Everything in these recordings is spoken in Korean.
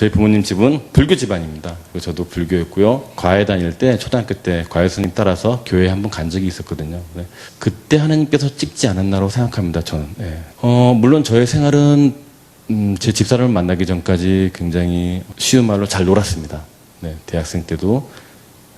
저희 부모님 집은 불교 집안입니다. 그리고 저도 불교였고요. 과외 다닐 때 초등학교 때 과외 스님 따라서 교회에 한번 간 적이 있었거든요. 네. 그때 하나님께서 찍지 않았나로 생각합니다. 저는. 네. 물론 저의 생활은 제 집사람을 만나기 전까지 굉장히 쉬운 말로 잘 놀았습니다. 네. 대학생 때도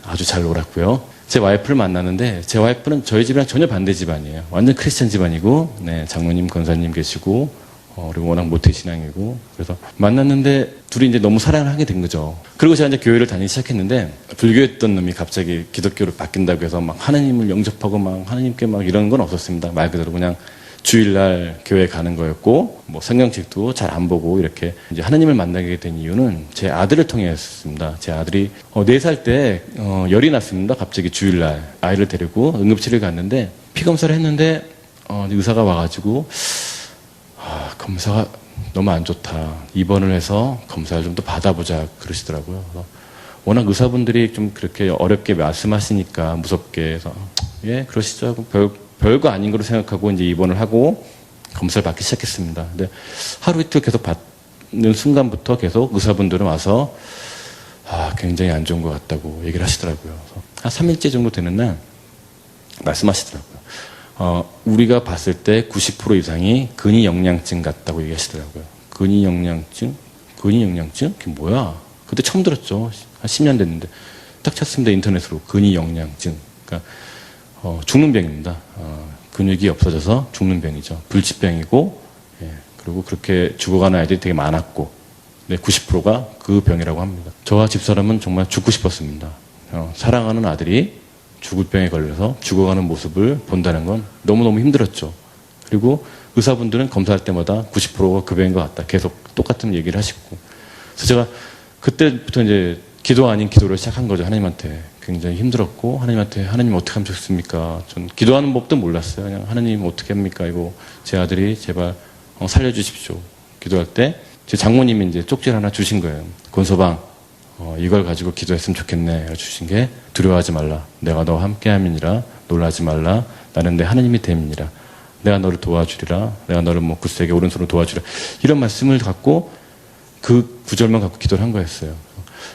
아주 잘 놀았고요. 제 와이프를 만났는데 제 와이프는 저희 집이랑 전혀 반대 집안이에요. 완전 크리스천 집안이고, 네, 장모님, 권사님 계시고, 그리고 워낙 모태신앙이고, 그래서 만났는데 둘이 이제 너무 사랑을 하게 된 거죠. 그리고 제가 이제 교회를 다니기 시작했는데, 불교했던 놈이 갑자기 기독교로 바뀐다고 해서 막 하나님을 영접하고 막 하나님께 막 이런 건 없었습니다. 말 그대로 그냥 주일날 교회 가는 거였고, 뭐 성경책도 잘 안 보고 이렇게 이제 하나님을 만나게 된 이유는 제 아들을 통해였습니다. 제 아들이 4살 때 열이 났습니다. 갑자기 주일날 아이를 데리고 응급실을 갔는데 피검사를 했는데 의사가 와가지고 검사가 너무 안 좋다. 입원을 해서 검사를 좀 더 받아보자 그러시더라고요. 그래서 워낙 의사분들이 좀 그렇게 어렵게 말씀하시니까 무섭게 해서 예 그러시죠 하고 별거 아닌 걸로 생각하고 이제 입원을 하고 검사를 받기 시작했습니다. 근데 하루 이틀 계속 받는 순간부터 계속 의사분들은 와서 굉장히 안 좋은 것 같다고 얘기를 하시더라고요. 그래서 한 3일째 정도 되는 날 말씀하시더라고요. 우리가 봤을 때 90% 이상이 근위영양증 같다고 얘기하시더라고요. 근위영양증? 근위영양증? 그게 뭐야? 그때 처음 들었죠. 한 10년 됐는데. 딱 찾습니다. 인터넷으로. 근위영양증. 그러니까 죽는 병입니다. 근육이 없어져서 죽는 병이죠. 불치병이고, 예, 그리고 그렇게 죽어가는 아이들이 되게 많았고, 네, 90%가 그 병이라고 합니다. 저와 집사람은 정말 죽고 싶었습니다. 사랑하는 아들이 죽을 병에 걸려서 죽어가는 모습을 본다는 건 너무너무 힘들었죠. 그리고 의사분들은 검사할 때마다 90%가 그 병인 것 같다. 계속 똑같은 얘기를 하시고. 그래서 제가 그때부터 이제 기도 아닌 기도를 시작한 거죠. 하나님한테. 굉장히 힘들었고, 하나님한테, 하나님 어떻게 하면 좋습니까? 전 기도하는 법도 몰랐어요. 그냥 하나님 어떻게 합니까? 이거 제 아들이 제발 살려주십시오. 기도할 때 제 장모님이 이제 쪽지를 하나 주신 거예요. 권서방, 이걸 가지고 기도했으면 좋겠네. 주신 게 두려워하지 말라. 내가 너와 함께함이니라. 놀라지 말라. 나는 내 하나님이 됨이니라. 내가 너를 도와주리라. 내가 너를 뭐 굳세게 오른손으로 도와주리라. 이런 말씀을 갖고 그 구절만 갖고 기도를 한 거였어요.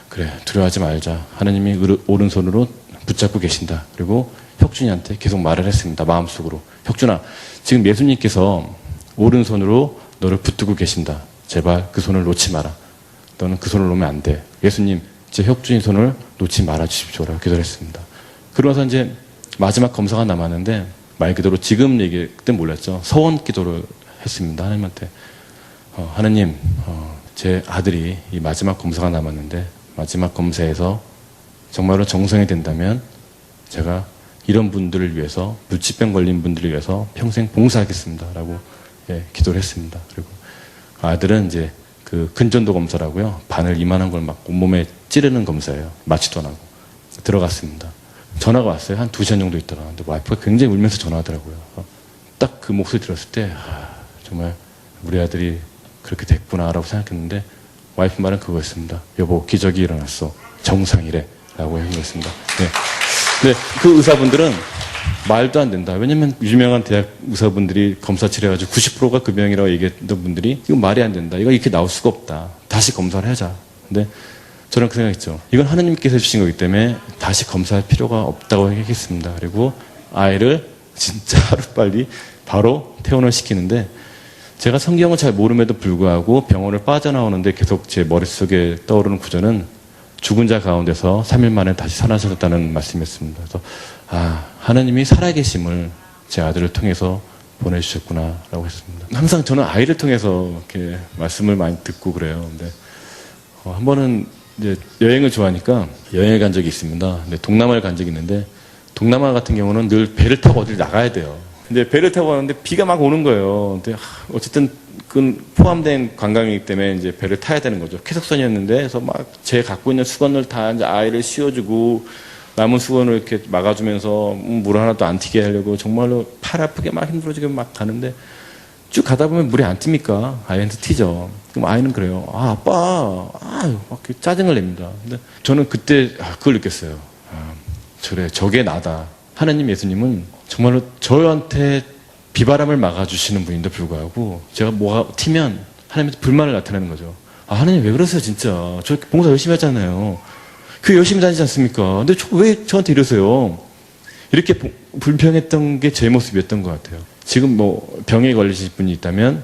그래, 두려워하지 말자. 하나님이 오른손으로 붙잡고 계신다. 그리고 혁준이한테 계속 말을 했습니다. 마음속으로. 혁준아, 지금 예수님께서 오른손으로 너를 붙들고 계신다. 제발 그 손을 놓지 마라. 너는 그 손을 놓으면 안 돼. 예수님, 제 혁준이 손을 놓지 말아 주십시오라고 기도를 했습니다. 그러면서 이제 마지막 검사가 남았는데 말 그대로 지금 얘기 그때 몰랐죠. 서원 기도를 했습니다. 하나님한테. 하나님, 제 아들이 이 마지막 검사가 남았는데 마지막 검사에서 정말로 정상이 된다면 제가 이런 분들을 위해서 불치병 걸린 분들을 위해서 평생 봉사하겠습니다. 라고 예, 기도를 했습니다. 그리고 아들은 이제 그 근전도 검사라고요. 바늘 이만한 걸 막 온몸에 찌르는 검사예요. 마취도 안 하고. 들어갔습니다. 전화가 왔어요. 한 2시간 정도 있다가. 근데 와이프가 굉장히 울면서 전화하더라고요. 딱 그 목소리 들었을 때 정말 우리 아들이 그렇게 됐구나라고 생각했는데 와이프 말은 그거였습니다. 여보, 기적이 일어났어. 정상이래. 라고 한 거였습니다. 네. 근데 그 의사분들은 말도 안 된다. 왜냐면 유명한 대학 의사분들이 검사 치료해가지고 90%가 그 병이라고 얘기했던 분들이 이거 말이 안 된다. 이거 이렇게 나올 수가 없다. 다시 검사를 하자. 근데 저는 그 생각했죠. 이건 하나님께서 해주신 거기 때문에 다시 검사할 필요가 없다고 얘기했습니다. 그리고 아이를 진짜 하루빨리 바로 퇴원을 시키는데 제가 성경을 잘 모름에도 불구하고 병원을 빠져나오는데 계속 제 머릿속에 떠오르는 구절은 죽은 자 가운데서 3일 만에 다시 살아나셨다는 말씀이었습니다. 그래서 하나님이 살아계심을 제 아들을 통해서 보내주셨구나 라고 했습니다. 항상 저는 아이를 통해서 이렇게 말씀을 많이 듣고 그래요. 근데 한 번은 이제 여행을 좋아하니까 여행을 간 적이 있습니다. 근데 동남아를 간 적이 있는데 동남아 같은 경우는 늘 배를 타고 어딜 나가야 돼요. 근데 배를 타고 가는데 비가 막 오는 거예요. 근데 어쨌든 그 포함된 관광이기 때문에 이제 배를 타야 되는 거죠. 쾌속선이었는데 그래서 막 제 갖고 있는 수건을 다 이제 아이를 씌워주고 남은 수건을 이렇게 막아주면서 물 하나도 안 튀게 하려고 정말로 팔 아프게 막 힘들어지게 막 가는데 쭉 가다 보면 물이 안 튑니까? 아이한테 튀죠. 그럼 아이는 그래요. 아빠, 막 짜증을 냅니다. 근데 저는 그때 그걸 느꼈어요. 그래, 저게 나다. 하나님 예수님은 정말로 저한테 비바람을 막아주시는 분인데 불구하고 제가 뭐가 튀면 하나님한테 불만을 나타내는 거죠. 아, 하나님 왜 그러세요, 진짜. 저 봉사 열심히 하잖아요. 교회 열심히 다니지 않습니까? 근데 왜 저한테 이러세요? 이렇게 불평했던 게 제 모습이었던 것 같아요. 지금 뭐 병에 걸리신 분이 있다면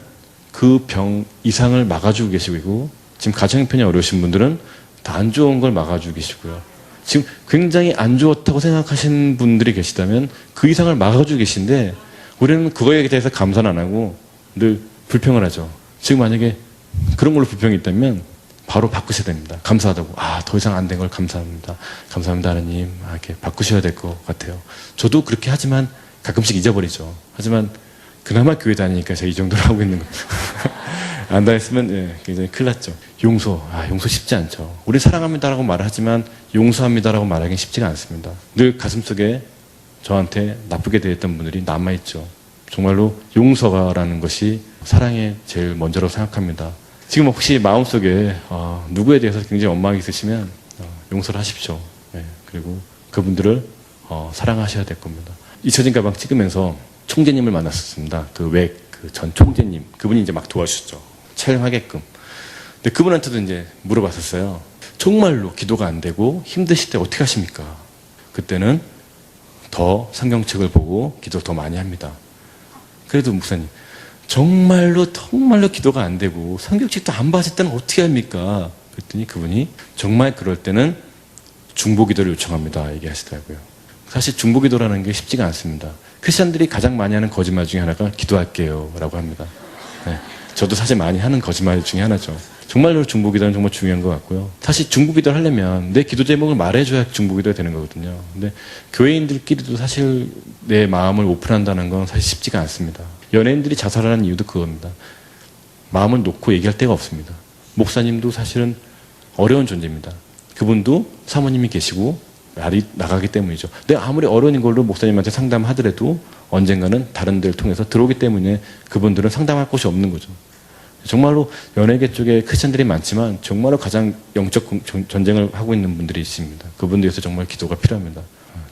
그 병 이상을 막아주고 계시고, 지금 가정 형편이 어려우신 분들은 다 안 좋은 걸 막아주고 계시고요. 지금 굉장히 안 좋다고 생각하시는 분들이 계시다면 그 이상을 막아주고 계신데, 우리는 그거에 대해서 감사는 안 하고 늘 불평을 하죠. 지금 만약에 그런 걸로 불평이 있다면 바로 바꾸셔야 됩니다. 감사하다고. 아, 더 이상 안 된 걸 감사합니다. 감사합니다, 하나님. 이렇게 바꾸셔야 될 것 같아요. 저도 그렇게 하지만 가끔씩 잊어버리죠. 하지만 그나마 교회 다니니까 제가 이 정도로 하고 있는 겁니다. 안 다녔으면 예, 굉장히 큰일 났죠. 용서. 용서 쉽지 않죠. 우리 사랑합니다라고 말을 하지만 용서합니다라고 말하기는 쉽지가 않습니다. 늘 가슴속에 저한테 나쁘게 대했던 분들이 남아있죠. 정말로 용서가라는 것이 사랑의 제일 먼저라고 생각합니다. 지금 혹시 마음속에 누구에 대해서 굉장히 원망이 있으시면 용서를 하십시오. 예, 그리고 그분들을 사랑하셔야 될 겁니다. 잊혀진 가방 찍으면서 총재님을 만났었습니다. 그 전 총재님, 그분이 이제 막 도와주셨죠. 촬영하게끔. 근데 그분한테도 이제 물어봤었어요. 정말로 기도가 안 되고 힘드실 때 어떻게 하십니까? 그때는 더 성경책을 보고 기도를 더 많이 합니다. 그래도 목사님, 정말로 기도가 안 되고 성경책도 안 봤을 때는 어떻게 합니까? 그랬더니 그분이 정말 그럴 때는 중보기도를 요청합니다. 얘기하시더라고요. 사실 중보기도라는 게 쉽지가 않습니다. 크리스천들이 가장 많이 하는 거짓말 중에 하나가 기도할게요 라고 합니다. 네, 저도 사실 많이 하는 거짓말 중에 하나죠. 정말로 중보기도는 정말 중요한 것 같고요. 사실 중보기도를 하려면 내 기도 제목을 말해줘야 중보기도가 되는 거거든요. 근데 교회인들끼리도 사실 내 마음을 오픈한다는 건 사실 쉽지가 않습니다. 연예인들이 자살하는 이유도 그겁니다. 마음을 놓고 얘기할 데가 없습니다. 목사님도 사실은 어려운 존재입니다. 그분도 사모님이 계시고 말이 나가기 때문이죠. 내가 아무리 어려운 걸로 목사님한테 상담하더라도 언젠가는 다른 데를 통해서 들어오기 때문에 그분들은 상담할 곳이 없는 거죠. 정말로 연예계 쪽에 크리스천들이 많지만 정말로 가장 영적 전쟁을 하고 있는 분들이 있습니다. 그분들 위해서 정말 기도가 필요합니다.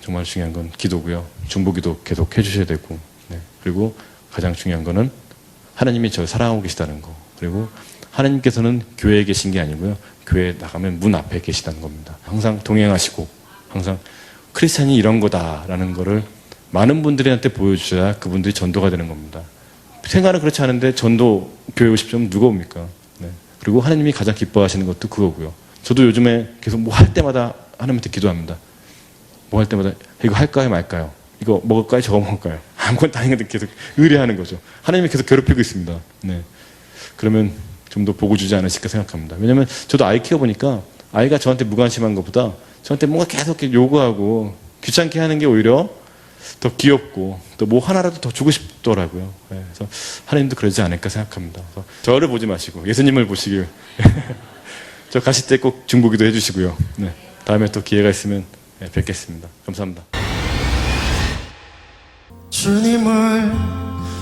정말 중요한 건 기도고요. 중보기도 계속 해주셔야 되고, 네. 그리고 가장 중요한 거는 하나님이 저를 사랑하고 계시다는 거. 그리고 하나님께서는 교회에 계신 게 아니고요. 교회에 나가면 문 앞에 계시다는 겁니다. 항상 동행하시고 항상 크리스찬이 이런 거다라는 거를 많은 분들한테 보여주셔야 그분들이 전도가 되는 겁니다. 생각은 그렇지 않은데 전도 교회 오십시오. 누가 옵니까? 네. 그리고 하나님이 가장 기뻐하시는 것도 그거고요. 저도 요즘에 계속 뭐 할 때마다 하나님한테 기도합니다. 뭐 할 때마다 이거 할까요 말까요? 이거 먹을까요 저거 먹을까요? 아무것도 아닌데 계속 의뢰하는 거죠. 하나님이 계속 괴롭히고 있습니다. 네. 그러면 좀 더 보고 주지 않으실까 생각합니다. 왜냐면 저도 아이 키워보니까 아이가 저한테 무관심한 것보다 저한테 뭔가 계속 요구하고 귀찮게 하는 게 오히려 더 귀엽고 또 뭐 하나라도 더 주고 싶더라고요. 네, 그래서 하나님도 그러지 않을까 생각합니다. 그래서 저를 보지 마시고 예수님을 보시길. 저 가실 때 꼭 중보기도 해주시고요. 네, 다음에 또 기회가 있으면 뵙겠습니다. 감사합니다. 주님을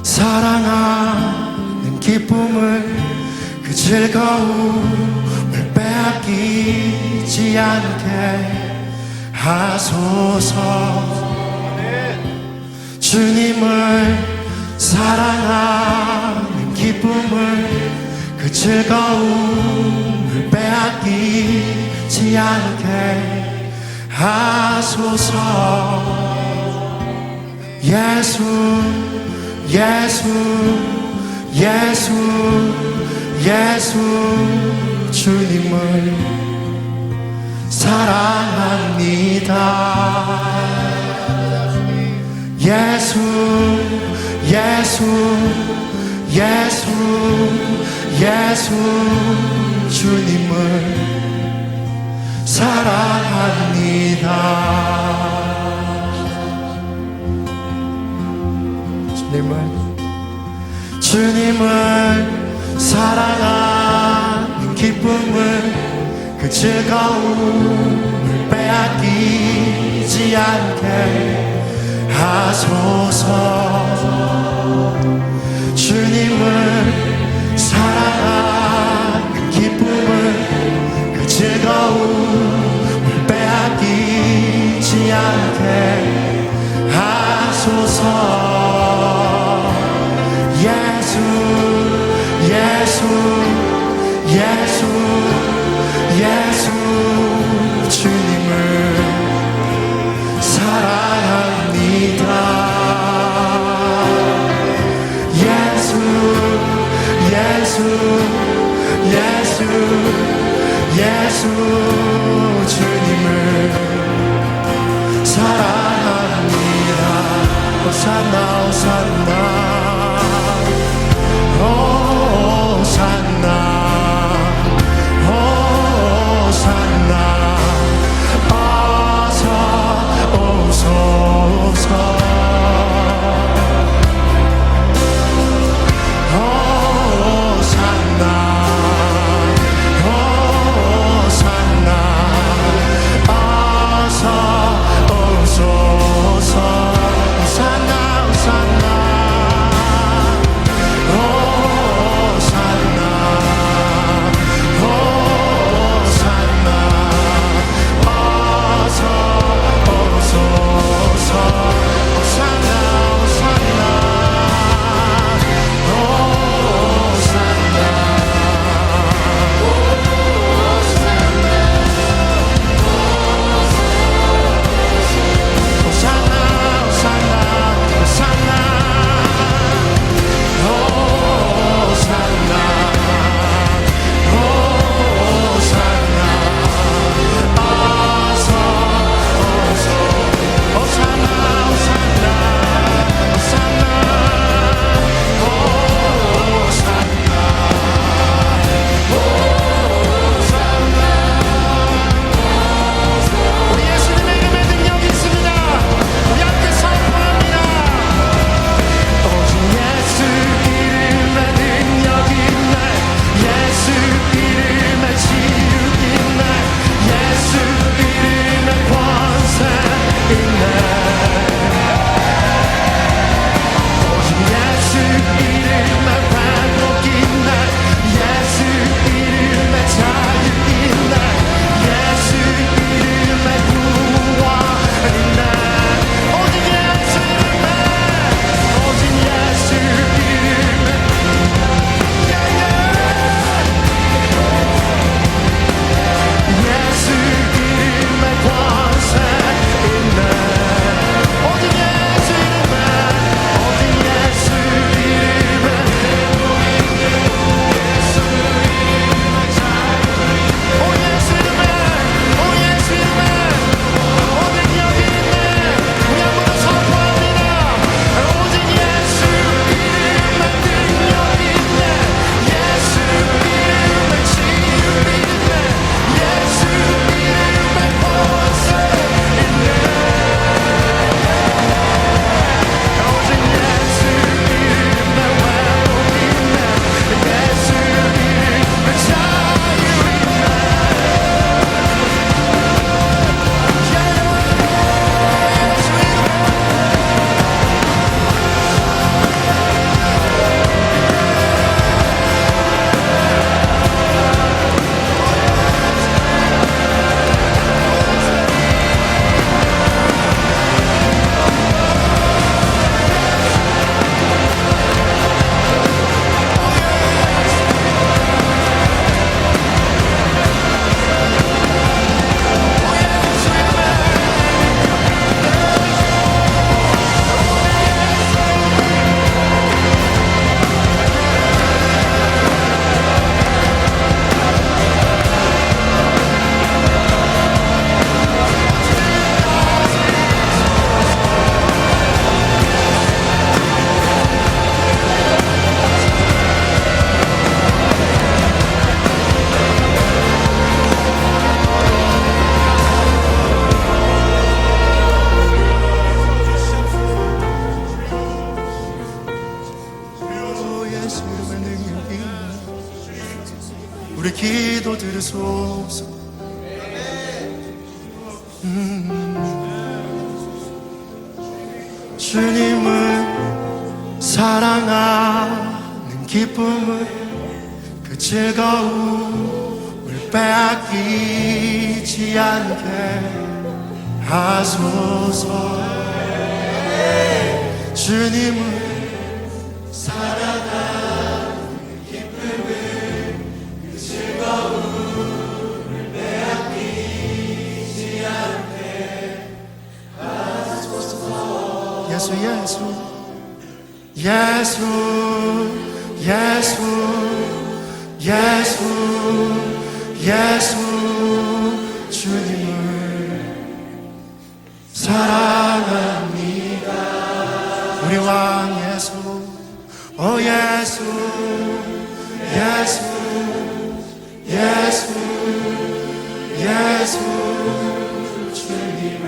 사랑하는 기쁨을 그 즐거움을 빼앗기지 않게 하소서. 주님을 사랑하는 기쁨을 그 즐거움을 빼앗기지 않게 하소서. 예수 예수 예수 예수 주님을 사랑합니다. 예수 예수 예수 예수 주님을 사랑합니다. 주님을 사랑하는 기쁨을 그 즐거움을 빼앗기지 않게 하소서. 주님을 사랑하는 기쁨을 그 즐거움을 빼앗기지 않게 하소서. 예수 예수 예수 예수 주님을 사랑합니다. 예수 예수 예수 예수 주님을 사랑합니다. 호산나 호산나 호산나 호산나 어서 오소서 호산나 호산나 어서 오소서 호산나 호산나 호산나 호산나 어서 오소서 호산나 호산나 우리 예수님의 이름에 능력이 있습니다. 우리 함께 선포합니다. 오직 예수 이름에 능력이 있네. 예수 이름에 치유가 있네. 예수 이름에 권세 있네. 오직 예수 이름에 회복 있네. 예수 이름에 자유 있네. 예수 이름에 구원 있네. 오직 예수 이름에 오직 예수 이름에 예수 이름에 권세 있네. 오직 예수 이름에 오직 예수 이름에 오 예수 이름에 오 예수 이름에 오 능력이 있네. 우리 한번 선포합니다. 오직 예수 이름에 능력이 있네. 예수 이름에 치유가 있네. 예수 이름에 권세 있네. 오직 예수 이름에 회복 있네. 예수 이름에 자유 있네. 예수 이름에 능력이 있네. 우리 기도 들으소서. 주님을 사랑하는 기쁨을 그 즐거움을 빼앗기지 않게 하소서. 주님을 사랑하는 기쁨을 그 즐거움을 주옵소서. 예수 예수 예수 예수 주님을 사랑합니다. 우리 왕 예수, 오 예수 예수 예수 예수 주님을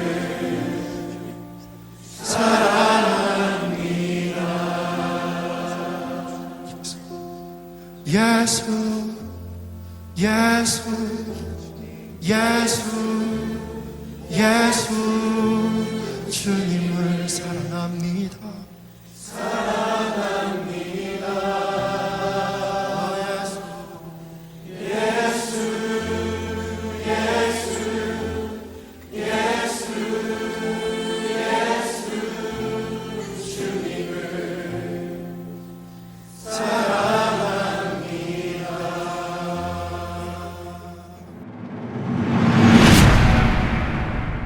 사랑합니다. 예수 예수 예수 예수 주님을 사랑합니다.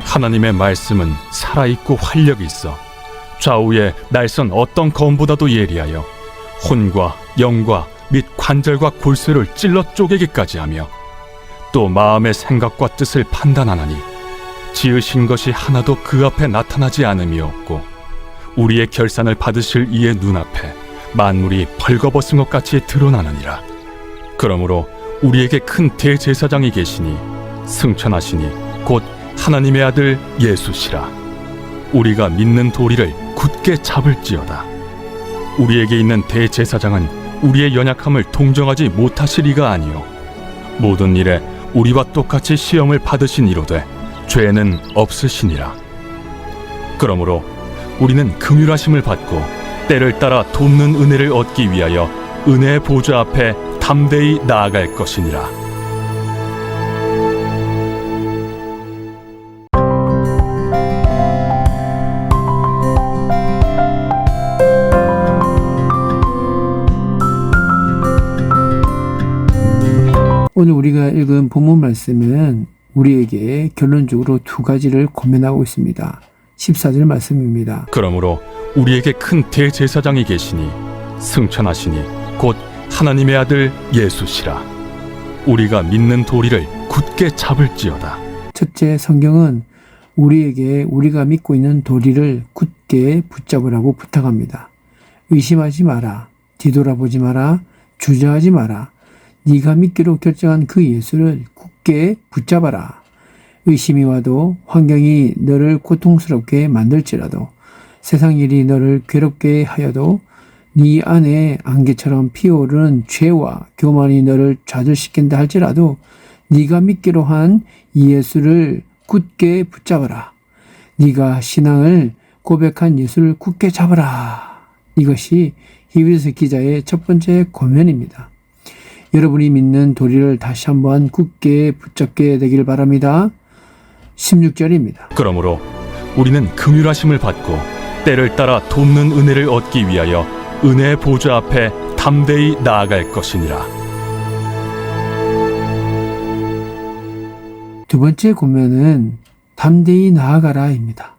하나님의 말씀은 살아있고 활력이 있어 좌우에 날선 어떤 검보다도 예리하여 혼과 영과 및 관절과 골수를 찔러 쪼개기까지 하며 또 마음의 생각과 뜻을 판단하나니 지으신 것이 하나도 그 앞에 나타나지 않음이 없고 우리의 결산을 받으실 이의 눈앞에 만물이 벌거벗은 것 같이 드러나느니라. 그러므로 우리에게 큰 대제사장이 계시니 승천하시니 곧 하나님의 아들 예수시라. 우리가 믿는 도리를 굳게 잡을지어다. 우리에게 있는 대제사장은 우리의 연약함을 동정하지 못하시리가 아니요 모든 일에 우리와 똑같이 시험을 받으신 이로되 죄는 없으시니라. 그러므로 우리는 긍휼하심을 받고 때를 따라 돕는 은혜를 얻기 위하여 은혜의 보좌 앞에 담대히 나아갈 것이니라. 오늘 우리가 읽은 본문 말씀은 우리에게 결론적으로 두 가지를 권면하고 있습니다. 14절 말씀입니다. 그러므로 우리에게 큰 대제사장이 계시니 승천하시니 곧 하나님의 아들 예수시라. 우리가 믿는 도리를 굳게 잡을지어다. 첫째, 성경은 우리에게 우리가 믿고 있는 도리를 굳게 붙잡으라고 부탁합니다. 의심하지 마라. 뒤돌아보지 마라. 주저하지 마라. 네가 믿기로 결정한 그 예수를 굳게 붙잡아라. 의심이 와도 환경이 너를 고통스럽게 만들지라도 세상 일이 너를 괴롭게 하여도 네 안에 안개처럼 피어오르는 죄와 교만이 너를 좌절시킨다 할지라도 네가 믿기로 한 이 예수를 굳게 붙잡아라. 네가 신앙을 고백한 예수를 굳게 잡아라. 이것이 히브리서 기자의 첫 번째 권면입니다. 여러분이 믿는 도리를 다시 한번 굳게 붙잡게 되길 바랍니다. 16절입니다. 그러므로 우리는 긍휼하심을 받고 때를 따라 돕는 은혜를 얻기 위하여 은혜의 보좌 앞에 담대히 나아갈 것이니라. 두 번째 권면은 담대히 나아가라입니다.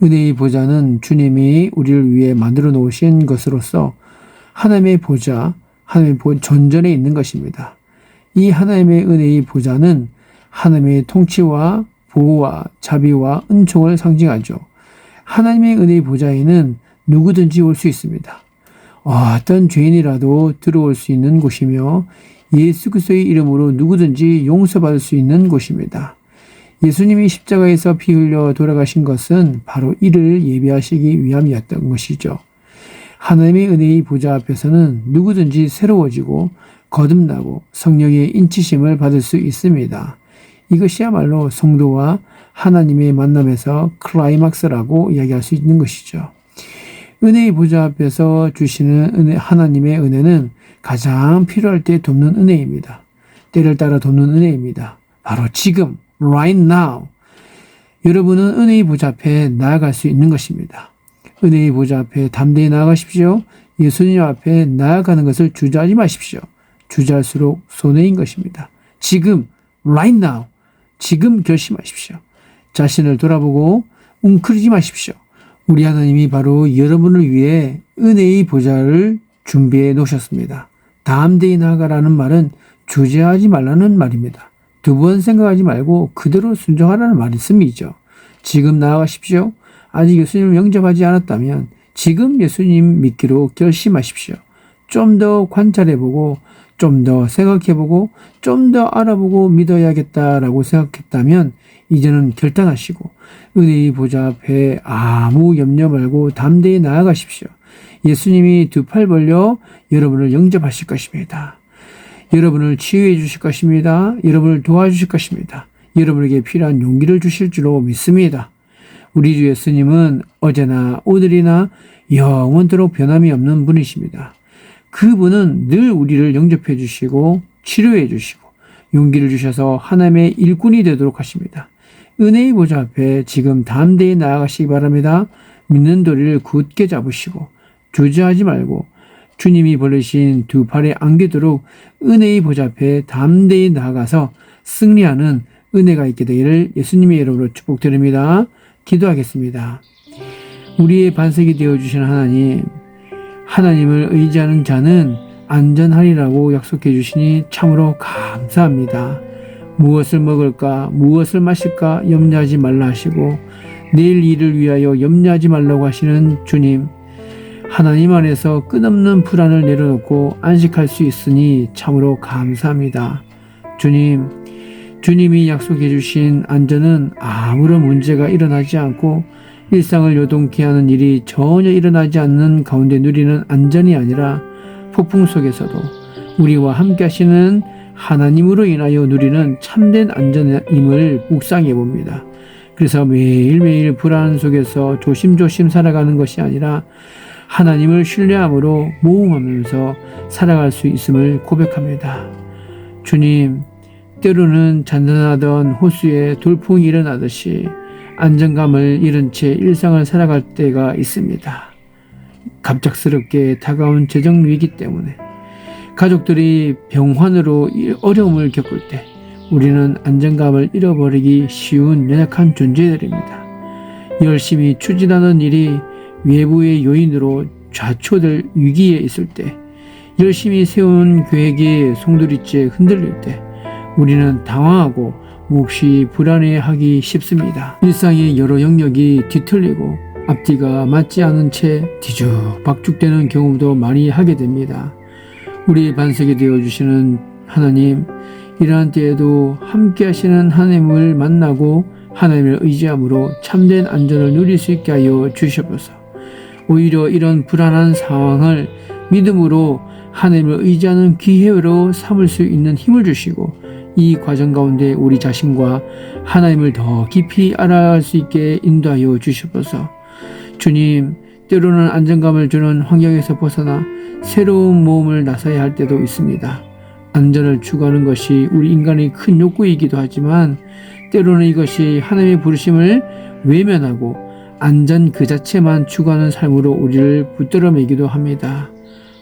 은혜의 보좌는 주님이 우리를 위해 만들어 놓으신 것으로서 하나님의 보좌, 하나님의 존전에 있는 것입니다. 이 하나님의 은혜의 보좌는 하나님의 통치와 보호와 자비와 은총을 상징하죠. 하나님의 은혜의 보좌에는 누구든지 올 수 있습니다. 어떤 죄인이라도 들어올 수 있는 곳이며 예수 그리스도의 이름으로 누구든지 용서받을 수 있는 곳입니다. 예수님이 십자가에서 피 흘려 돌아가신 것은 바로 이를 예비하시기 위함이었던 것이죠. 하나님의 은혜의 보좌 앞에서는 누구든지 새로워지고 거듭나고 성령의 인치심을 받을 수 있습니다. 이것이야말로 성도와 하나님의 만남에서 클라이막스라고 이야기할 수 있는 것이죠. 은혜의 보좌 앞에서 주시는 하나님의 은혜는 가장 필요할 때 돕는 은혜입니다. 때를 따라 돕는 은혜입니다. 바로 지금, right now. 여러분은 은혜의 보좌 앞에 나아갈 수 있는 것입니다. 은혜의 보좌 앞에 담대히 나아가십시오. 예수님 앞에 나아가는 것을 주저하지 마십시오. 주저할수록 손해인 것입니다. 지금, right now. 지금 결심하십시오. 자신을 돌아보고 웅크리지 마십시오. 우리 하나님이 바로 여러분을 위해 은혜의 보좌를 준비해 놓으셨습니다. 담대히 나아가라는 말은 주저하지 말라는 말입니다. 두 번 생각하지 말고 그대로 순종하라는 말씀이죠. 지금 나아가십시오. 아직 예수님을 영접하지 않았다면 지금 예수님 믿기로 결심하십시오. 좀 더 관찰해보고 좀 더 생각해보고 좀 더 알아보고 믿어야겠다라고 생각했다면 이제는 결단하시고 은혜의 보좌 앞에 아무 염려 말고 담대히 나아가십시오. 예수님이 두 팔 벌려 여러분을 영접하실 것입니다. 여러분을 치유해 주실 것입니다. 여러분을 도와주실 것입니다. 여러분에게 필요한 용기를 주실 줄로 믿습니다. 우리 주 예수님은 어제나 오늘이나 영원토록 변함이 없는 분이십니다. 그분은 늘 우리를 영접해 주시고 치료해 주시고 용기를 주셔서 하나님의 일꾼이 되도록 하십니다. 은혜의 보좌 앞에 지금 담대히 나아가시기 바랍니다. 믿는 도리를 굳게 잡으시고 주저하지 말고 주님이 벌리신 두 팔에 안기도록 은혜의 보좌 앞에 담대히 나아가서 승리하는 은혜가 있게 되기를 예수님의 이름으로 축복드립니다. 기도하겠습니다. 우리의 반석이 되어주신 하나님, 하나님을 의지하는 자는 안전하리라고 약속해 주시니 참으로 감사합니다. 무엇을 먹을까, 무엇을 마실까 염려하지 말라 하시고 내일 일을 위하여 염려하지 말라고 하시는 주님, 하나님 안에서 끝없는 불안을 내려놓고 안식할 수 있으니 참으로 감사합니다. 주님, 주님이 약속해 주신 안전은 아무런 문제가 일어나지 않고 일상을 요동케 하는 일이 전혀 일어나지 않는 가운데 누리는 안전이 아니라 폭풍 속에서도 우리와 함께 하시는 하나님으로 인하여 누리는 참된 안전임을 묵상해 봅니다. 그래서 매일매일 불안 속에서 조심조심 살아가는 것이 아니라 하나님을 신뢰함으로 모험하면서 살아갈 수 있음을 고백합니다. 주님, 때로는 잔잔하던 호수에 돌풍이 일어나듯이 안정감을 잃은 채 일상을 살아갈 때가 있습니다. 갑작스럽게 다가온 재정 위기 때문에 가족들이 병환으로 어려움을 겪을 때 우리는 안정감을 잃어버리기 쉬운 연약한 존재들입니다. 열심히 추진하는 일이 외부의 요인으로 좌초될 위기에 있을 때, 열심히 세운 계획이 송두리째 흔들릴 때 우리는 당황하고 몹시 불안해하기 쉽습니다. 일상의 여러 영역이 뒤틀리고 앞뒤가 맞지 않은 채 뒤죽박죽되는 경험도 많이 하게 됩니다. 우리의 반석이 되어주시는 하나님, 이러한 때에도 함께 하시는 하나님을 만나고 하나님을 의지함으로 참된 안전을 누릴 수 있게 하여 주시옵소서. 오히려 이런 불안한 상황을 믿음으로 하나님을 의지하는 기회로 삼을 수 있는 힘을 주시고 이 과정 가운데 우리 자신과 하나님을 더 깊이 알아갈 수 있게 인도하여 주시옵소서. 주님, 때로는 안정감을 주는 환경에서 벗어나 새로운 모험을 나서야 할 때도 있습니다. 안전을 추구하는 것이 우리 인간의 큰 욕구이기도 하지만 때로는 이것이 하나님의 부르심을 외면하고 안전 그 자체만 추구하는 삶으로 우리를 붙들어 매기도 합니다.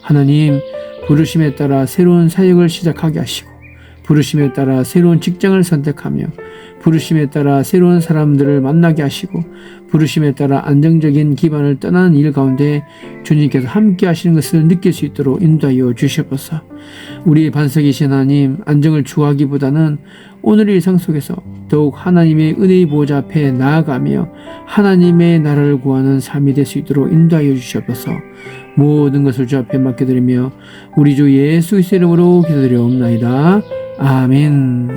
하나님, 부르심에 따라 새로운 사역을 시작하게 하시고 부르심에 따라 새로운 직장을 선택하며 부르심에 따라 새로운 사람들을 만나게 하시고 부르심에 따라 안정적인 기반을 떠나는 일 가운데 주님께서 함께 하시는 것을 느낄 수 있도록 인도하여 주시옵소서. 우리의 반석이신 하나님, 안정을 추구하기보다는 오늘의 일상 속에서 더욱 하나님의 은혜의 보좌 앞에 나아가며 하나님의 나라를 구하는 삶이 될 수 있도록 인도하여 주시옵소서. 모든 것을 주 앞에 맡겨드리며 우리 주 예수 그리스도의 이름으로 기도드리옵나이다. 아멘.